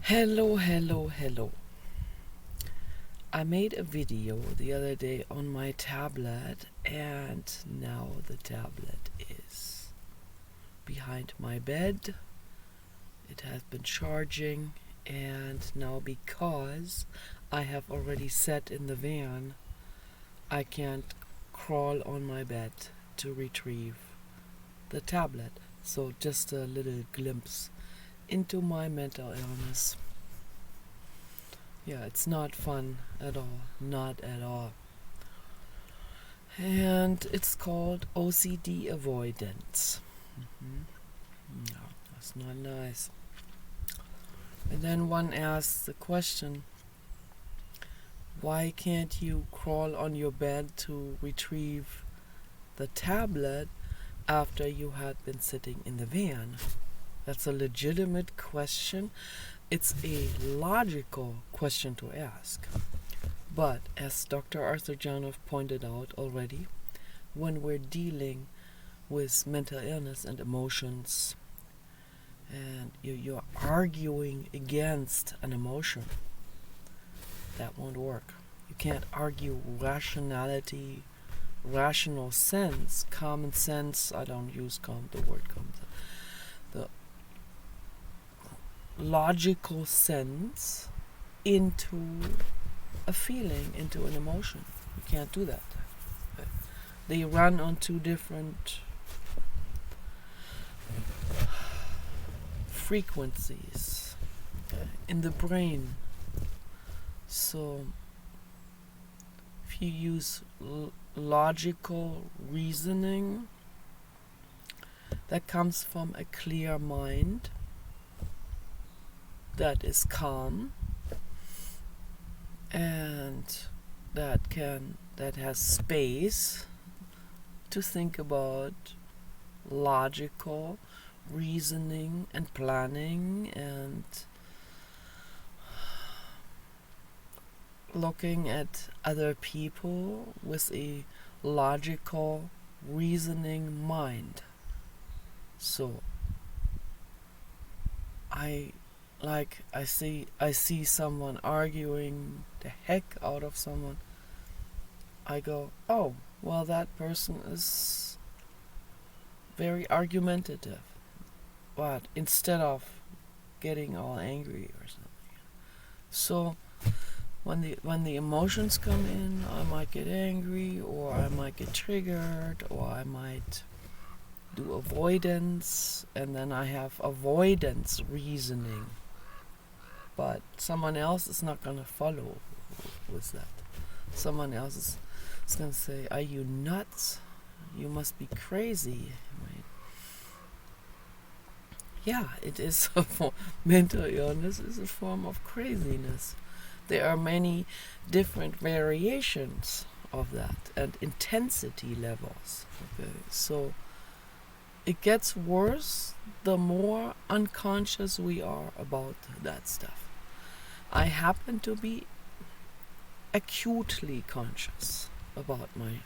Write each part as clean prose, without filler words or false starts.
Hello, hello, hello. I made a video the other day on my tablet, and now the tablet is behind my bed. It has been charging, and now because I have already sat in the van, I can't crawl on my bed to retrieve the tablet. So just a little glimpse into my mental illness. Yeah, it's not fun at all. Not at all. And it's called OCD Avoidance. No, that's not nice. And then one asks the question, why can't you crawl on your bed to retrieve the tablet after you had been sitting in the van? That's a legitimate question. It's a logical question to ask. But as Dr. Arthur Janov pointed out already, when we're dealing with mental illness and emotions, and you're arguing against an emotion, that won't work. You can't argue rationality, rational sense, common sense. I don't use the word common sense. The logical sense into a feeling, into an emotion. You can't do that. They run on two different frequencies in the brain. So if you use logical reasoning, that comes from a clear mind that is calm and that has space to think about logical reasoning and planning and looking at other people with a logical reasoning mind. So I see someone arguing the heck out of someone. I go, oh, well, that person is very argumentative. But instead of getting all angry or something. So when the emotions come in, I might get angry, or I might get triggered, or I might do avoidance, and then I have avoidance reasoning. But someone else is not going to follow with that. Someone else is going to say, are you nuts? You must be crazy. Right? Yeah, it is a form. Mental illness is a form of craziness. There are many different variations of that and intensity levels. Okay, so it gets worse the more unconscious we are about that stuff. I happen to be acutely conscious about my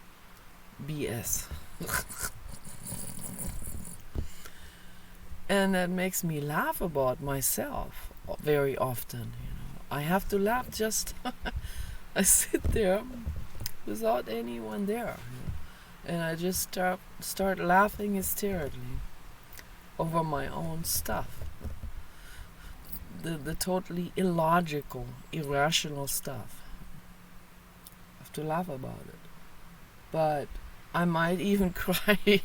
BS. And that makes me laugh about myself very often. I have to laugh just I sit there without anyone there. And I just start laughing hysterically over my own stuff. The totally illogical, irrational stuff. I have to laugh about it. But I might even cry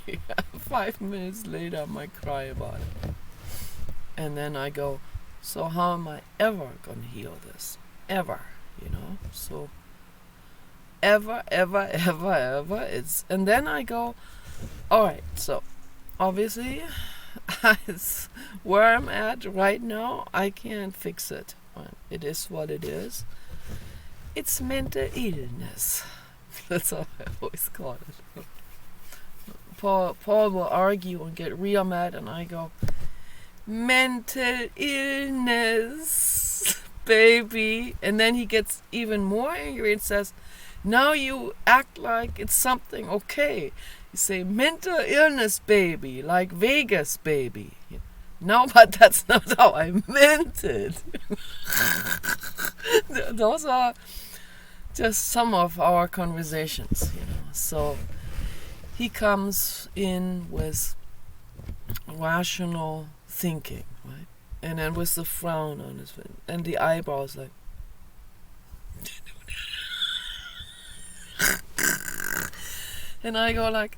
5 minutes later. I might cry about it. And then I go, so how am I ever going to heal this? Ever, So ever. And then I go, alright, so obviously where I'm at right now, I can't fix it. It is what it is. It's mental illness. That's how I always call it. Paul will argue and get real mad, and I go, mental illness, baby. And then he gets even more angry and says, now you act like it's something okay. You say mental illness, baby, like Vegas, baby. No, but that's not how I meant it. Those are just some of our conversations, you know. So he comes in with rational thinking, right? And then with the frown on his face and the eyebrows like. And I go like,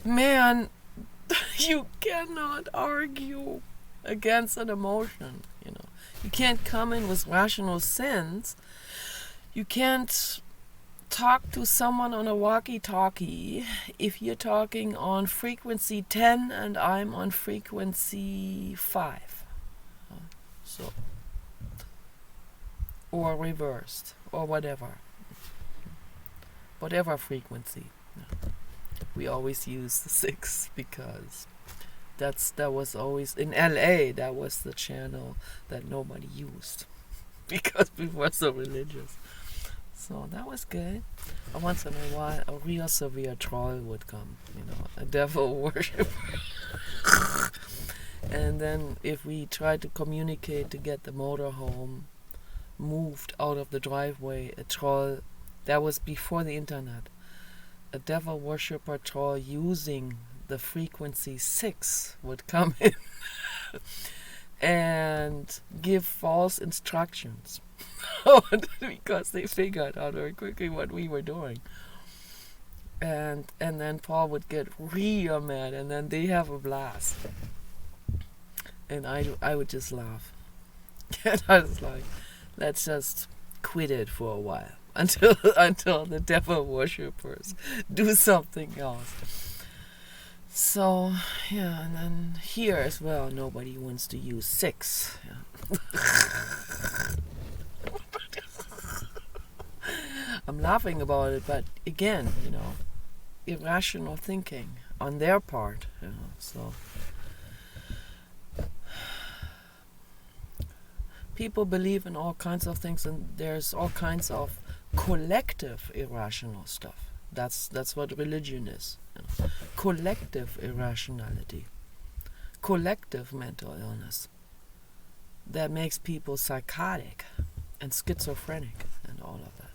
man, you cannot argue against an emotion, you know. You can't come in with rational sense. You can't talk to someone on a walkie-talkie if you're talking on frequency 10 and I'm on frequency 5. So, or reversed, or whatever frequency. We always use the 6 because that was always in LA. That was the channel that nobody used because we were so religious. So that was good. Once in a while, a real severe troll would come, you know, a devil worshiper. And then if we tried to communicate to get the motorhome moved out of the driveway, a troll, that was before the internet, a devil worshipper troll using the frequency 6 would come in and give false instructions because they figured out very quickly what we were doing. And then Paul would get real mad, and then they have a blast. And I would just laugh. And I was like, let's just quit it for a while until the devil worshippers do something else. So, yeah, and then here as well, nobody wants to use 6. Yeah. I'm laughing about it, but again, you know, irrational thinking on their part, you know, so people believe in all kinds of things, and there's all kinds of collective irrational stuff. That's what religion is. You know. Collective irrationality, collective mental illness that makes people psychotic and schizophrenic and all of that.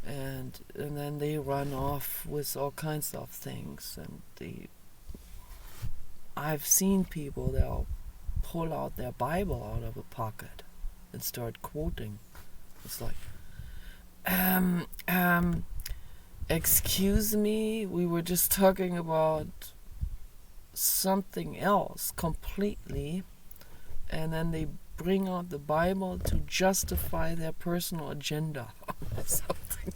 And then they run off with all kinds of things, and I've seen people, they'll pull out their Bible out of a pocket and start quoting. It's like, excuse me, we were just talking about something else completely, and then they bring out the Bible to justify their personal agenda or something.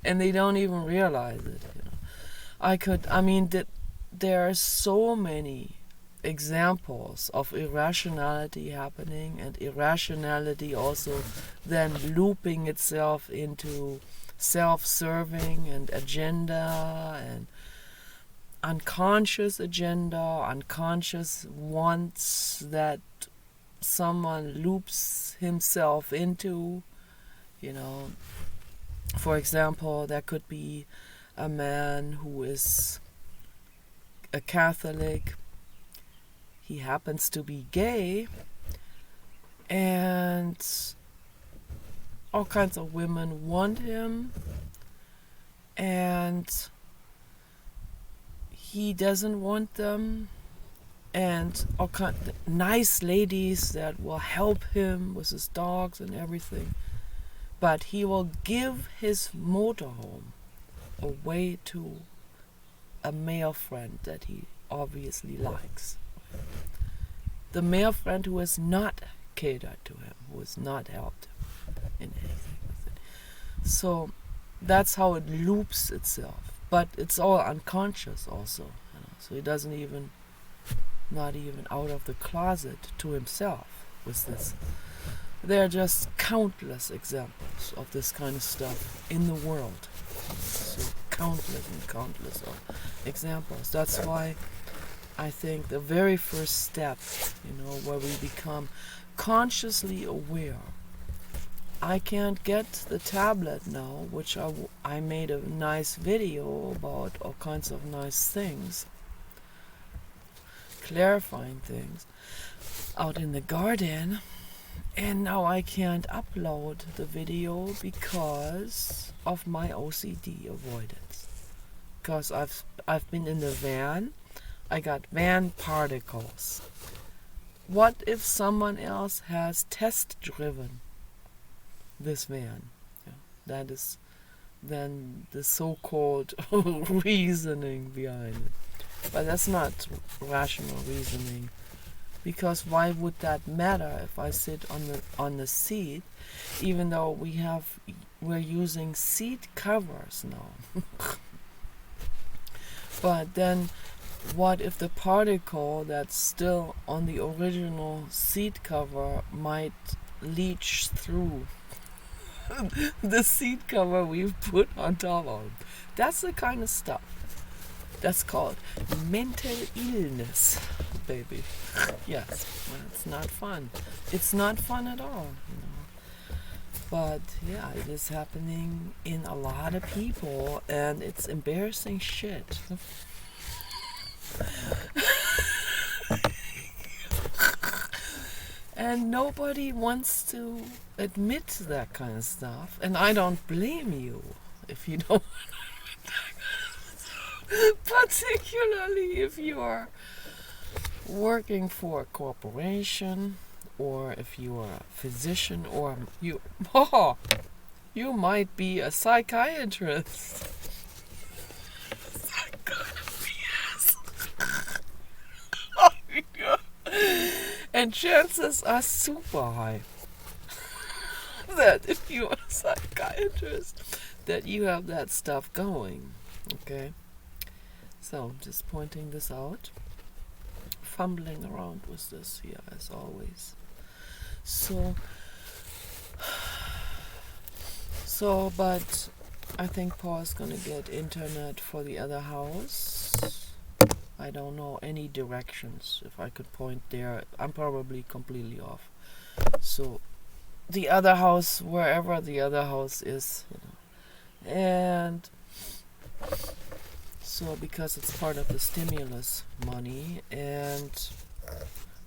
And they don't even realize it, you know. There are so many examples of irrationality happening, and irrationality also then looping itself into self-serving and agenda and unconscious agenda, unconscious wants that someone loops himself into, you know. For example, there could be a man who is a Catholic. He happens to be gay, and all kinds of women want him, and he doesn't want them, and all kinds of nice ladies that will help him with his dogs and everything. But he will give his motorhome away to a male friend that he obviously likes. The male friend who has not catered to him, who has not helped him in anything with it. So that's how it loops itself. But it's all unconscious also. You know? So he doesn't even, not even out of the closet to himself with this. There are just countless examples of this kind of stuff in the world. So countless and countless of examples. That's why I think the very first step, you know, where we become consciously aware. I can't get the tablet now, which I made a nice video about all kinds of nice things. clarifying things out in the garden. And now I can't upload the video because of my OCD avoidance. Because I've been in the van. I got van particles. What if someone else has test driven this van? Yeah, that is then the so-called reasoning behind it. But that's not rational reasoning. Because why would that matter if I sit on the seat, even though we're using seat covers now? But then, what if the particle that's still on the original seat cover might leach through the seat cover we've put on top of it? That's the kind of stuff. That's called mental illness, baby. Yes, well, it's not fun. It's not fun at all, you know. But yeah, it is happening in a lot of people, and it's embarrassing shit. And nobody wants to admit that kind of stuff, and I don't blame you if you don't. Particularly if you are working for a corporation, or if you are a physician, or you might be a psychiatrist. And chances are super high that if you're a psychiatrist, that you have that stuff going. Okay? So, just pointing this out. Fumbling around with this here, as always. But I think Paul's gonna get internet for the other house. I don't know any directions. If I could point there, I'm probably completely off. So, the other house, wherever the other house is, you know. And so, because it's part of the stimulus money, and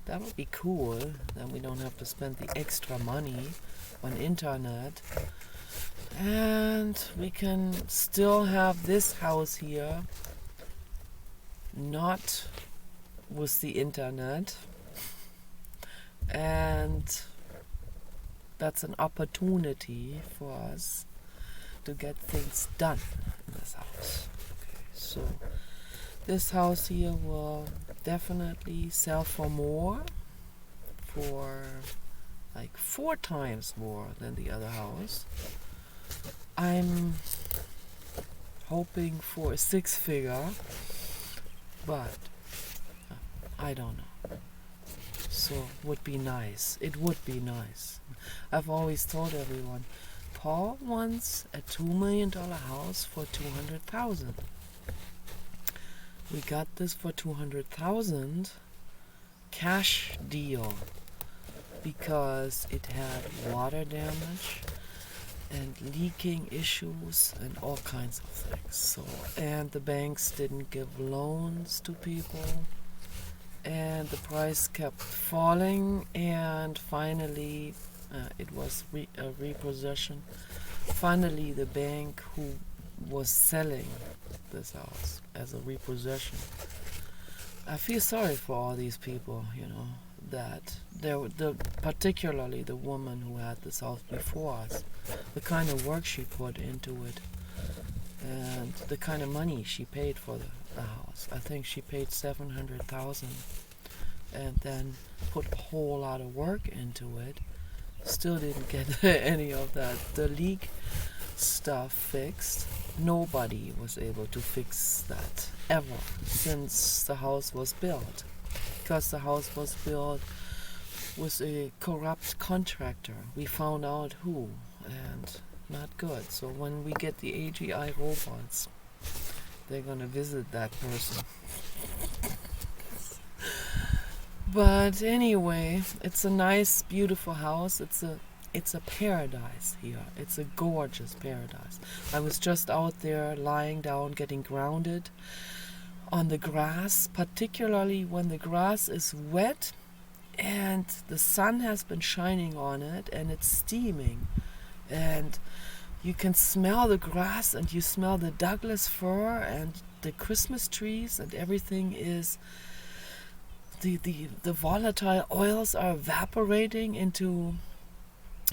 that would be cool, then we don't have to spend the extra money on internet, and we can still have this house here, not with the internet, and that's an opportunity for us to get things done in this house. So this house here will definitely sell for more, for like 4 times more than the other house. I'm hoping for a 6-figure, but I don't know. So would be nice. It would be nice. I've always told everyone, Paul wants a $2 million house for $200,000. We got this for $200,000 cash deal because it had water damage and leaking issues and all kinds of things. So, and the banks didn't give loans to people, and the price kept falling, and finally it was a repossession. Finally, the bank who was selling this house as a repossession. I feel sorry for all these people, you know, that particularly the woman who had this house before us, the kind of work she put into it, and the kind of money she paid for the house. I think she paid $700,000, and then put a whole lot of work into it. Still didn't get any of that. The leak stuff fixed. Nobody was able to fix that ever since the house was built, because the house was built with a corrupt contractor. We found out who, and not good. So when we get the AGI robots, they're gonna visit that person. But anyway, it's a nice, beautiful house. It's a paradise here. It's a gorgeous paradise. I was just out there lying down, getting grounded on the grass, particularly when the grass is wet and the sun has been shining on it and it's steaming, and you can smell the grass and you smell the Douglas fir and the Christmas trees, and everything is the volatile oils are evaporating into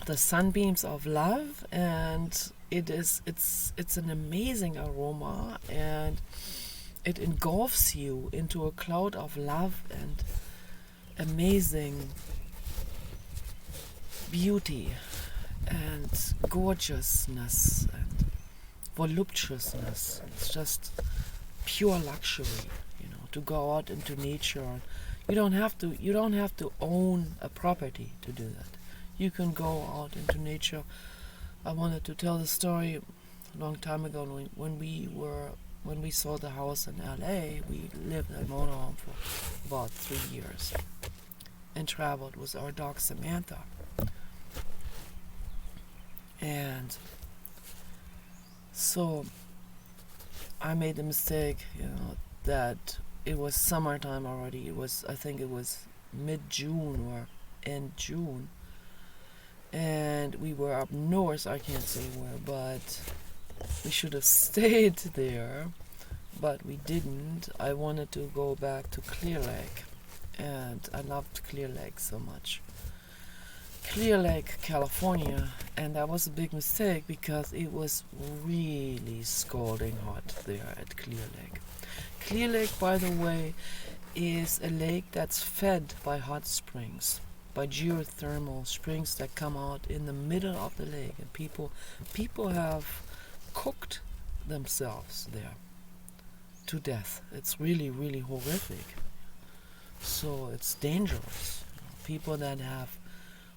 the sunbeams of love, and it's an amazing aroma, and it engulfs you into a cloud of love and amazing beauty and gorgeousness and voluptuousness. It's just pure luxury, to go out into nature. You don't have to own a property to do that. You can go out into nature. I wanted to tell the story a long time ago when we saw the house in LA. We lived in a motorhome for about 3 years and traveled with our dog Samantha. And so I made the mistake, that it was summertime already. I think it was mid-June or end June. And we were up north, I can't say where, but we should have stayed there, but we didn't. I wanted to go back to Clear Lake, and I loved Clear Lake so much. Clear Lake, California, and that was a big mistake because it was really scalding hot there at Clear Lake. Clear Lake, by the way, is a lake that's fed by hot springs, by geothermal springs that come out in the middle of the lake, and people have cooked themselves there to death. It's really, really horrific. So it's dangerous. People that have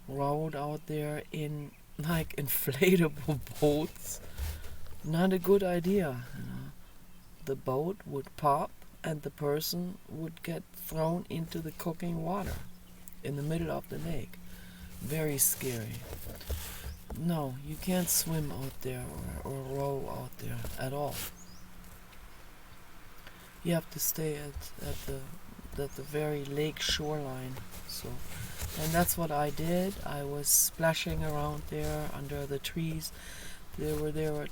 rowed out there in like inflatable boats, not a good idea. The boat would pop and the person would get thrown into the cooking water in the middle of the lake. Very scary. No, you can't swim out there or row out there at all. You have to stay at the very lake shoreline. So, and that's what I did. I was splashing around there under the trees. There were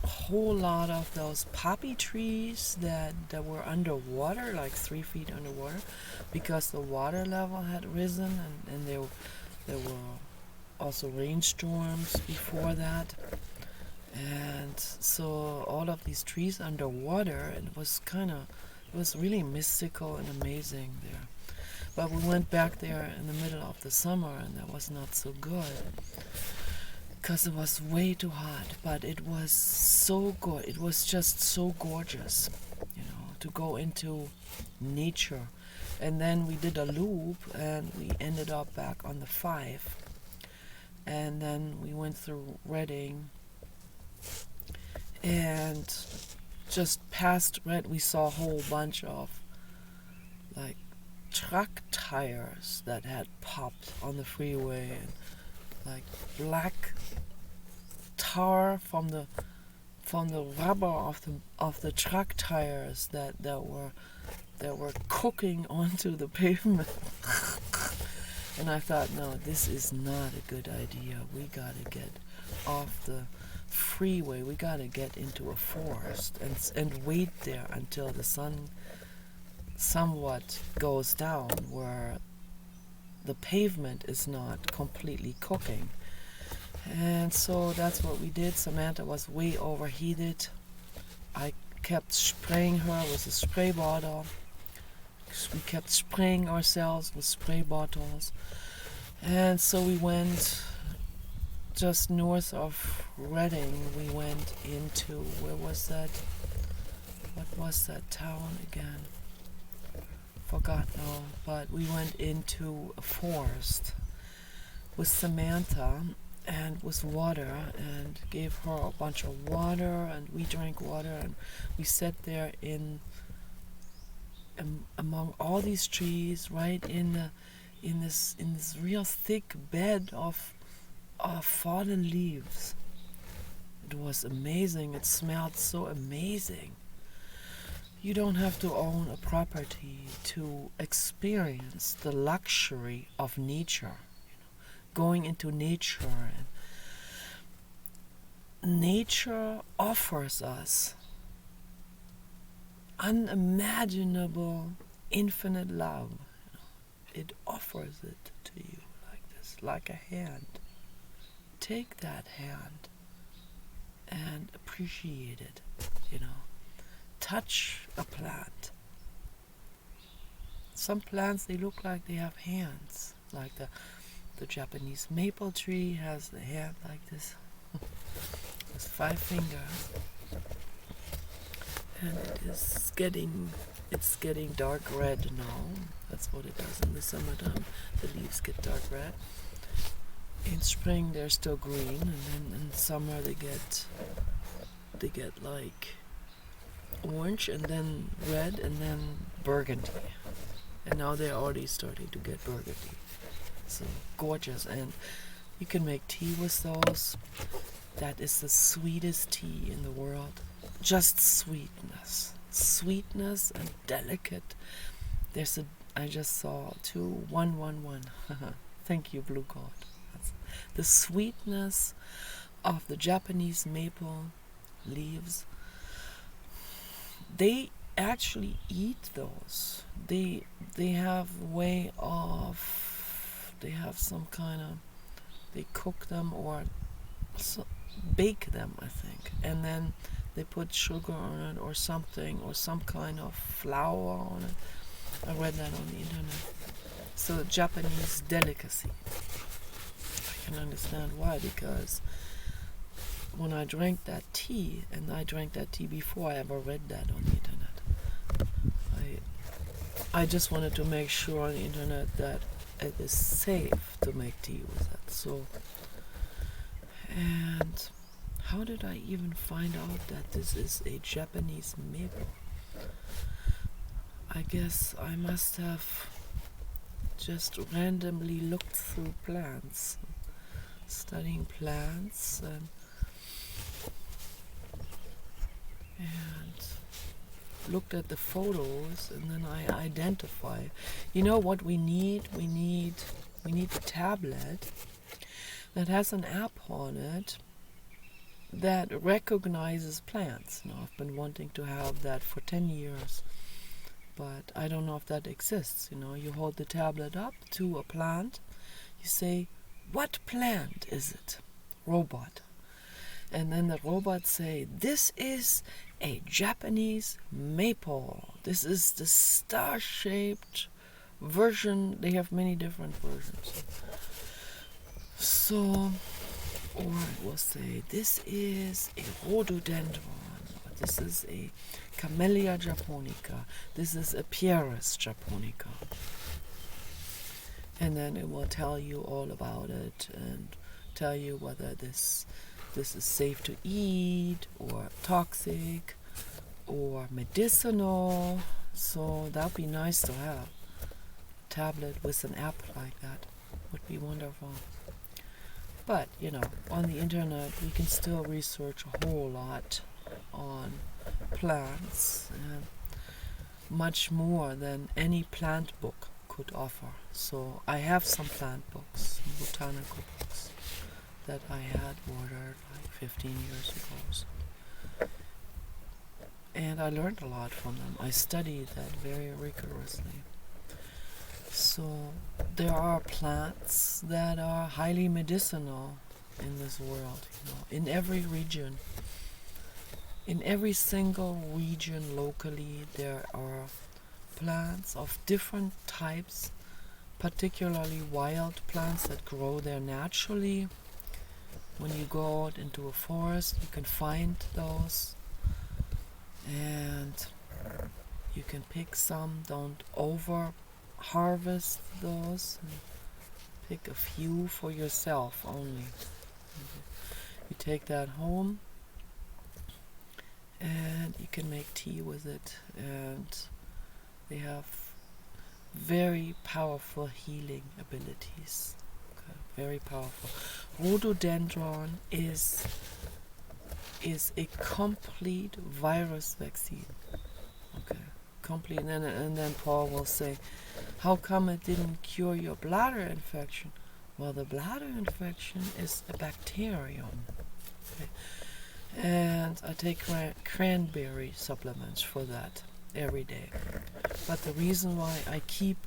a whole lot of those poppy trees that were underwater, like 3 feet underwater, because the water level had risen, and there were also rainstorms before that. And so all of these trees underwater, and it was really mystical and amazing there. But we went back there in the middle of the summer, and that was not so good because it was way too hot. But it was so good. It was just so gorgeous, to go into nature. And then we did a loop, and we ended up back on the 5. And then we went through Redding, and just past Red, we saw a whole bunch of like truck tires that had popped on the freeway, and like black tar from the rubber of the truck tires that were cooking onto the pavement. And I thought, no, this is not a good idea. We gotta get off the freeway. We gotta get into a forest and wait there until the sun somewhat goes down, where the pavement is not completely cooking. And so that's what we did. Samantha was way overheated. I kept spraying her with a spray bottle. We kept spraying ourselves with spray bottles. And so we went just north of Redding. We went into, where was that? What was that town again? Forgot now. But we went into a forest with Samantha and with water, and gave her a bunch of water, and we drank water, and we sat there among all these trees, right in this real thick bed of fallen leaves. It was amazing. It smelled so amazing. You don't have to own a property to experience the luxury of nature. Going into nature, and nature offers us unimaginable, infinite love. It offers it to you like this, like a hand. Take that hand and appreciate it, Touch a plant. Some plants, they look like they have hands, like the Japanese maple tree has the hand like this, with 5 fingers, and it's getting dark red now. That's what it does in the summertime. The leaves get dark red. In spring they're still green, and then in summer they get like orange, and then red, and then burgundy. And now they're already starting to get burgundy. So gorgeous. And you can make tea with those. That is the sweetest tea in the world. Just sweetness. Sweetness and delicate. I just saw 2111. Thank you, Blue God. That's the sweetness of the Japanese maple leaves. They actually eat those. They have some kind of, they cook them or bake them, I think, and then they put sugar on it or something, or some kind of flour on it. I read that on the internet. So Japanese delicacy. I can understand why, because when I drank that tea, and I drank that tea before I ever read that on the internet, I just wanted to make sure on the internet that it is safe to make tea with that. So, and how did I even find out that this is a Japanese maple? I guess I must have just randomly looked through plants, studying plants, and looked at the photos, and then I identify. You know what we need? We need a tablet that has an app on it that recognizes plants. I've been wanting to have that for 10 years, but I don't know if that exists. You hold the tablet up to a plant, you say, "What plant is it?" Robot. And then the robot say, "This is a Japanese maple. This is the star-shaped version." They have many different versions. So, or it will say, "This is a rhododendron. This is a Camellia japonica. This is a Pieris japonica." And then it will tell you all about it and tell you whether this is safe to eat or toxic or medicinal. So that would be nice to have. A tablet with an app like that would be wonderful. But, on the internet we can still research a whole lot on plants, and much more than any plant book could offer. So I have some plant books, botanical books, that I had ordered like 15 years ago. So. And I learned a lot from them. I studied that very rigorously. So there are plants that are highly medicinal in this world, in every region. In every single region locally there are plants of different types, particularly wild plants that grow there naturally. When you go out into a forest, you can find those, and you can pick some. Don't over harvest those. Pick a few for yourself only. You take that home, and you can make tea with it, and they have very powerful healing abilities. Very powerful. Rhododendron is a complete virus vaccine. Okay, complete. And then Paul will say, how come it didn't cure your bladder infection? Well, the bladder infection is a bacterium. Okay. And I take cranberry supplements for that every day. But the reason why it keeps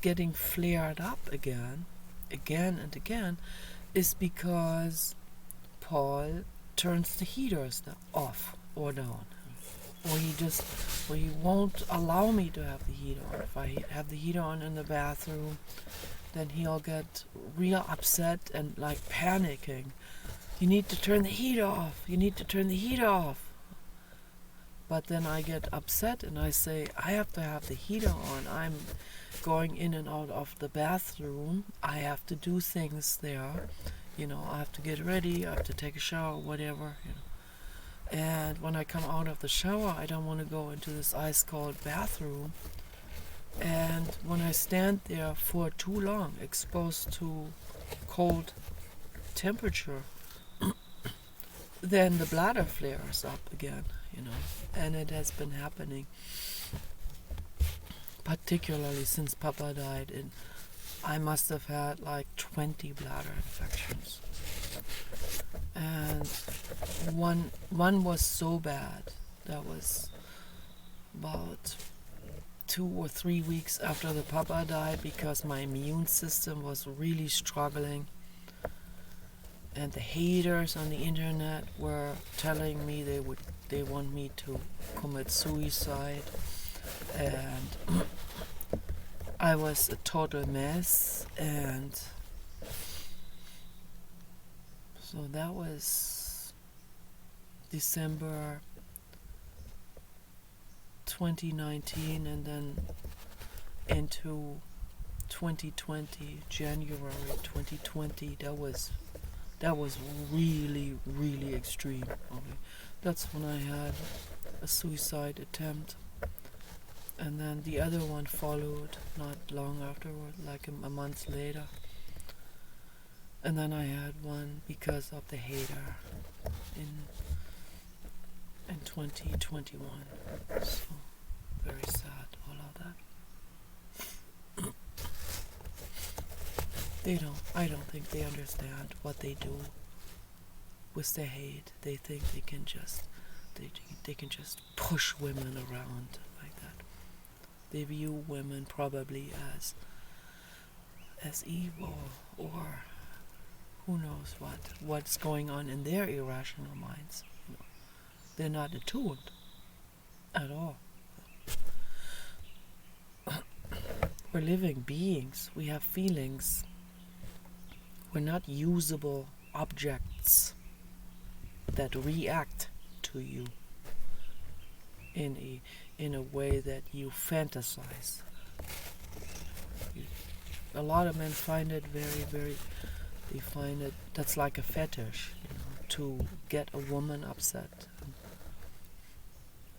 getting flared up again and again, is because Paul turns the heaters off or down. Or he won't allow me to have the heater on. If I have the heater on in the bathroom, then he'll get real upset and like panicking. You need to turn the heater off. You need to turn the heater off. But then I get upset and I say, I have to have the heater on. I'm going in and out of the bathroom. I have to do things there. I have to get ready. I have to take a shower, whatever. And when I come out of the shower, I don't want to go into this ice-cold bathroom. And when I stand there for too long, exposed to cold temperature, then the bladder flares up again, and it has been happening, particularly since Papa died, and I must have had like 20 bladder infections. And one was so bad, that was about 2 or 3 weeks after the Papa died, because my immune system was really struggling. And the haters on the internet were telling me they want me to commit suicide, and I was a total mess. And so that was December 2019, and then into 2020, January 2020, that was really, really extreme. Okay. That's when I had a suicide attempt. And then the other one followed not long afterward, like a month later. And then I had one because of the hater in 2021. So very sad, all of that. I don't think they understand what they do with the hate. They think they can just push women around like that. They view women probably as evil, or who knows what's going on in their irrational minds. They're not attuned at all. We're living beings. We have feelings. We're not usable objects that react to you in a way that you fantasize. A lot of men find it they find it, that's like a fetish, to get a woman upset.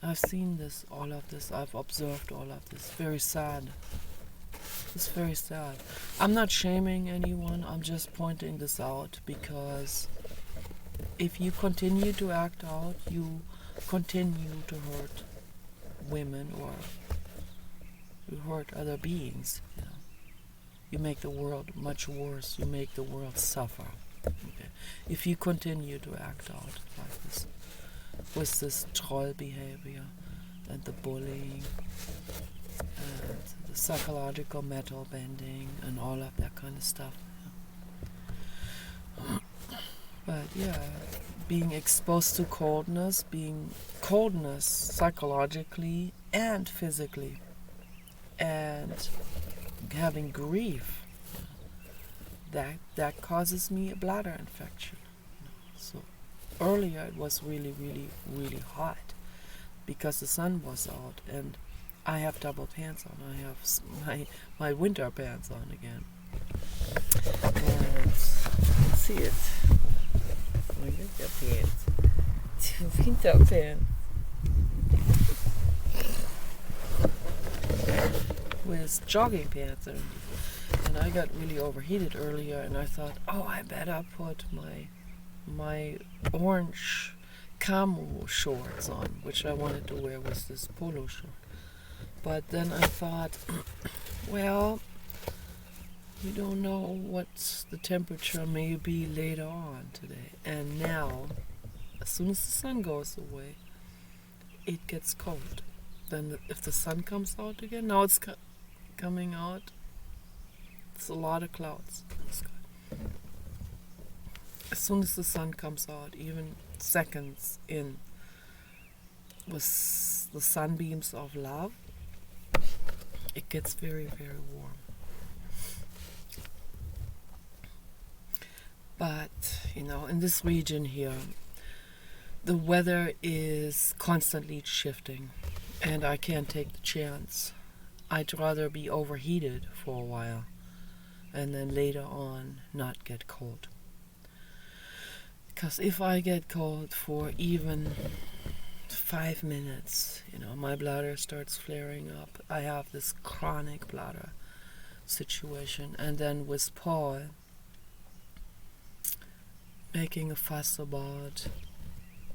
I've seen all of this, I've observed all of this. Very sad. It's very sad. I'm not shaming anyone, I'm just pointing this out, because if you continue to act out, you continue to hurt women, or you hurt other beings. You make the world much worse. You make the world suffer. Okay. If you continue to act out like this, with this troll behavior and the bullying and the psychological metal bending and all of that kind of stuff. But yeah, being exposed to coldness psychologically and physically, and having grief, that causes me a bladder infection. So earlier it was really, really, really hot because the sun was out, and I have double pants on. I have my winter pants on again. And let's see it. My winter pants. Winter pants. With jogging pants underneath. And I got really overheated earlier, and I thought, I better put my orange camo shorts on, which I wanted to wear was this polo short. But then I thought, well, you don't know what the temperature may be later on today. And now, as soon as the sun goes away, it gets cold. Then if the sun comes out again, now it's coming out, it's a lot of clouds in the sky. As soon as the sun comes out, even seconds in, with the sunbeams of love, it gets very, very warm. But, in this region here, the weather is constantly shifting, and I can't take the chance. I'd rather be overheated for a while, and then later on not get cold. Because if I get cold for even 5 minutes, my bladder starts flaring up. I have this chronic bladder situation. And then with Paul making a fuss about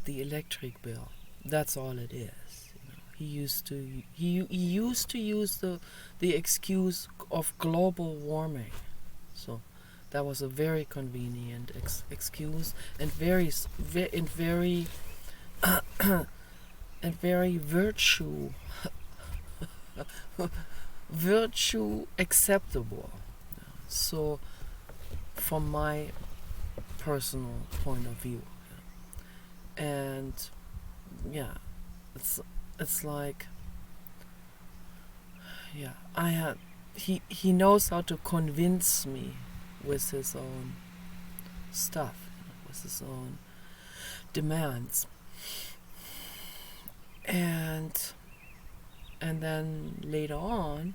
the electric bill, that's all it is. He used to use the excuse of global warming. So that was a very convenient excuse and very and very virtue acceptable. So from my personal point of view, and it's like, he knows how to convince me with his own stuff, with his own demands, and then later on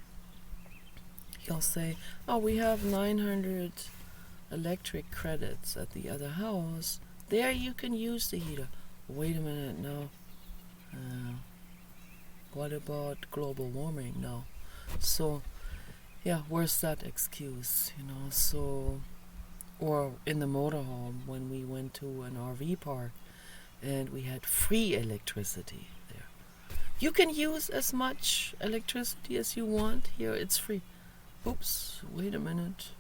he'll say, "Oh, we have 900 electric credits at the other house. There you can use the heater." Wait a minute, no. What about global warming? No. So, where's that excuse? So, or in the motorhome when we went to an RV park and we had free electricity there. You can use as much electricity as you want. Here it's free. Oops, wait a minute.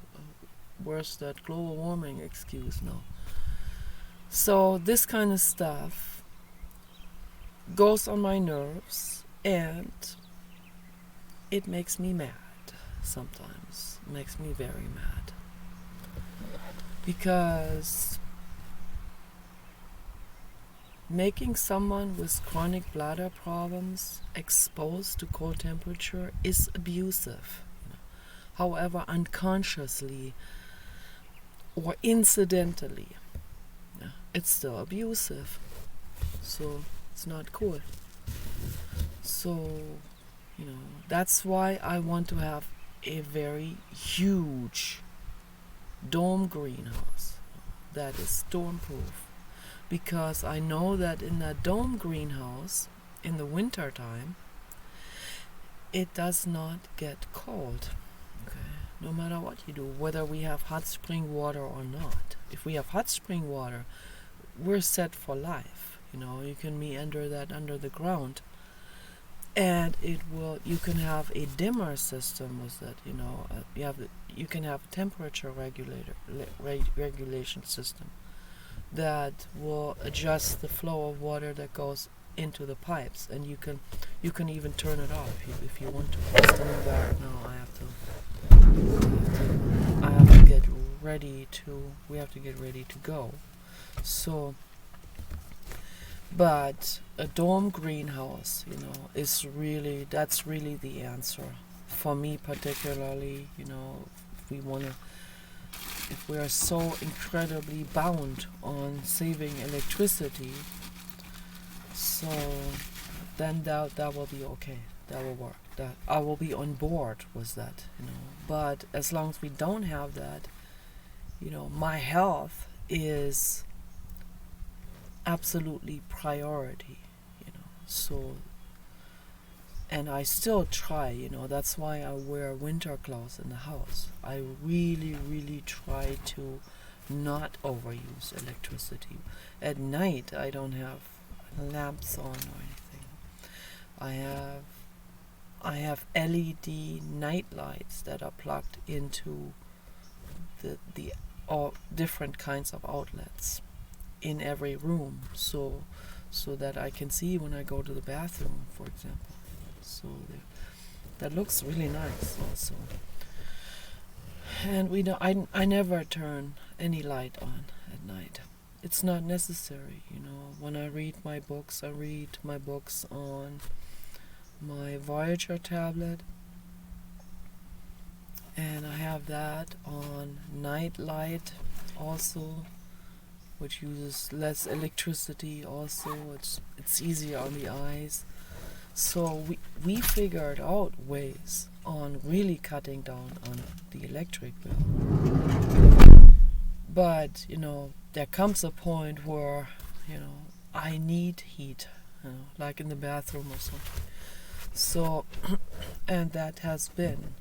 Where's that global warming excuse? No. So this kind of stuff goes on my nerves, and it makes me mad sometimes. It makes me very mad. Because making someone with chronic bladder problems exposed to cold temperature is abusive. However, unconsciously or incidentally, it's still abusive. So it's not cool. So, that's why I want to have a very huge dome greenhouse that is storm-proof. Because I know that in that dome greenhouse, in the winter time, it does not get cold. Okay? No matter what you do, whether we have hot spring water or not. If we have hot spring water, we're set for life. You can meander that under the ground, and you can have a dimmer system with that. You can have a temperature regulation system that will adjust the flow of water that goes into the pipes, and you can even turn it off if you want to. Just coming back now. I have to get ready to. We have to get ready to go. So, but a dome greenhouse, that's really the answer for me, particularly. If we are so incredibly bound on saving electricity, so then that will be okay. That will work. That I will be on board with that. But as long as we don't have that, my health is absolutely priority. So. And I still try, that's why I wear winter clothes in the house. I really, really try to not overuse electricity. At night, I don't have lamps on or anything. I have LED night lights that are plugged into the all different kinds of outlets in every room, so that I can see when I go to the bathroom, for example. So that looks really nice also. And I never turn any light on at night. It's not necessary, When I read my books on my Voyager tablet, and I have that on night light also, which uses less electricity also. It's easier on the eyes. So we figured out ways on really cutting down on the electric bill. But, there comes a point where, I need heat, like in the bathroom or something. So, and that has been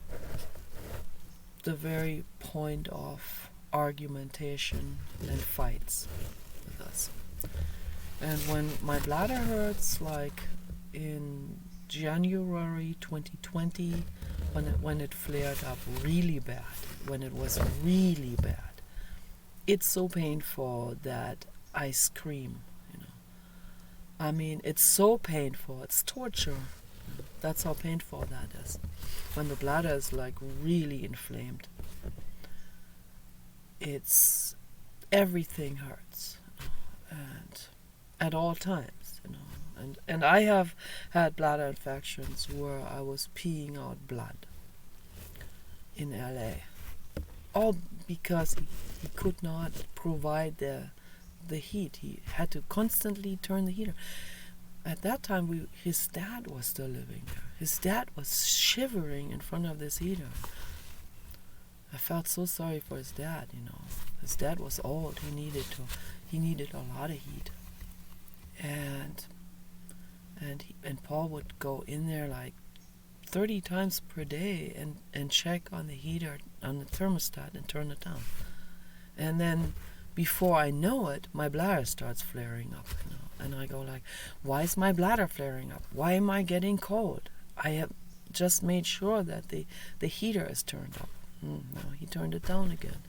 the very point of argumentation and fights with us. And when my bladder hurts, like in January 2020, when it flared up really bad, when it was really bad, it's so painful that I scream, I mean, it's so painful, it's torture. That's how painful that is. When the bladder is like really inflamed, it's everything hurts, and at all times, and I have had bladder infections where I was peeing out blood in LA, all because he could not provide the heat. He had to constantly turn the heater. At that time, his dad was still living there. His dad was shivering in front of this heater. I felt so sorry for his dad, His dad was old. He needed a lot of heat. And Paul would go in there like 30 times per day and check on the heater, on the thermostat, and turn it down. And then before I know it, my bladder starts flaring up, And I go like, why is my bladder flaring up? Why am I getting cold? I have just made sure that the heater is turned up. No, he turned it down again.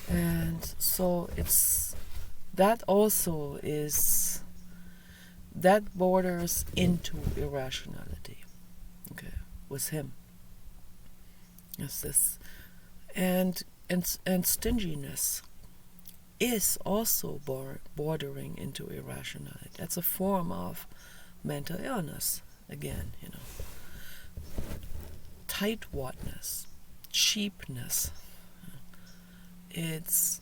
And so that also that borders into irrationality. Okay, with him. Yes, this and stinginess is also bordering into irrationality. That's a form of mental illness, again, Tightwadness, cheapness. It's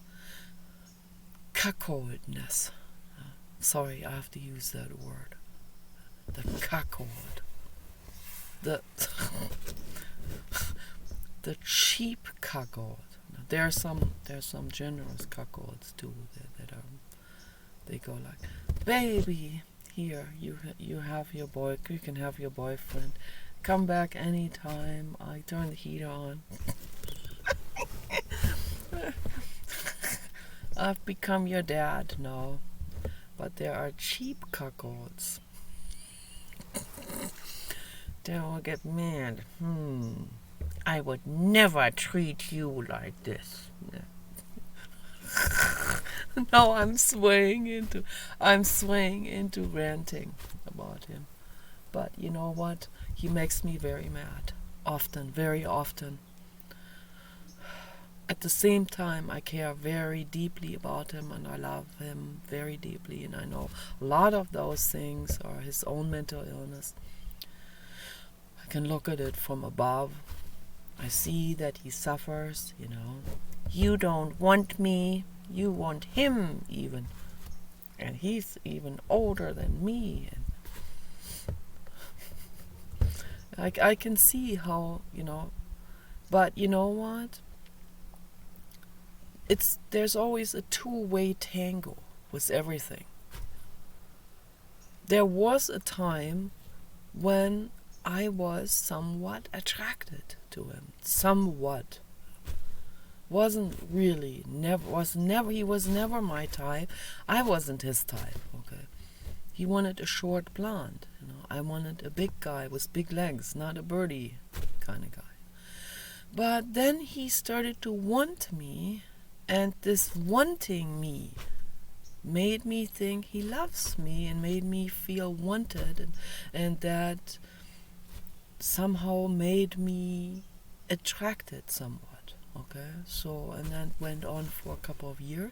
cuckoldness. Sorry, I have to use that word. The cuckold. The cheap cuckold. There are some generous cuckolds too that they go like, baby, here you have your boy, you can have your boyfriend. Come back anytime. I turn the heater on. I've become your dad now. But there are cheap cuckolds. They will get mad. I would never treat you like this. Now I'm swaying into ranting about him. But you know what? He makes me very mad. Often, very often. At the same time, I care very deeply about him, and I love him very deeply, and I know a lot of those things are his own mental illness. I can look at it from above. I see that he suffers, You don't want me, you want him even. And he's even older than me. And I can see how, but you know what? There's always a two-way tango with everything. There was a time when I was somewhat attracted to him. Somewhat. Wasn't really, he was never my type. I wasn't his type, okay? He wanted a short blonde. I wanted a big guy with big legs, not a birdie kind of guy. But then he started to want me, and this wanting me made me think he loves me and made me feel wanted, and that somehow made me attracted somewhat. Okay, so, and that went on for a couple of years.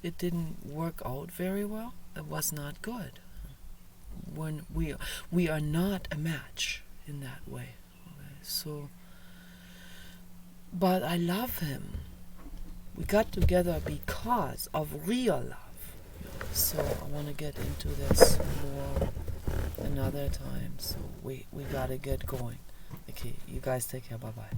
It didn't work out very well. It was not good. When we are not a match in that way. Okay, so, but I love him. We got together because of real love. So I want to get into this more another time. So we gotta get going. Okay, you guys take care. Bye bye.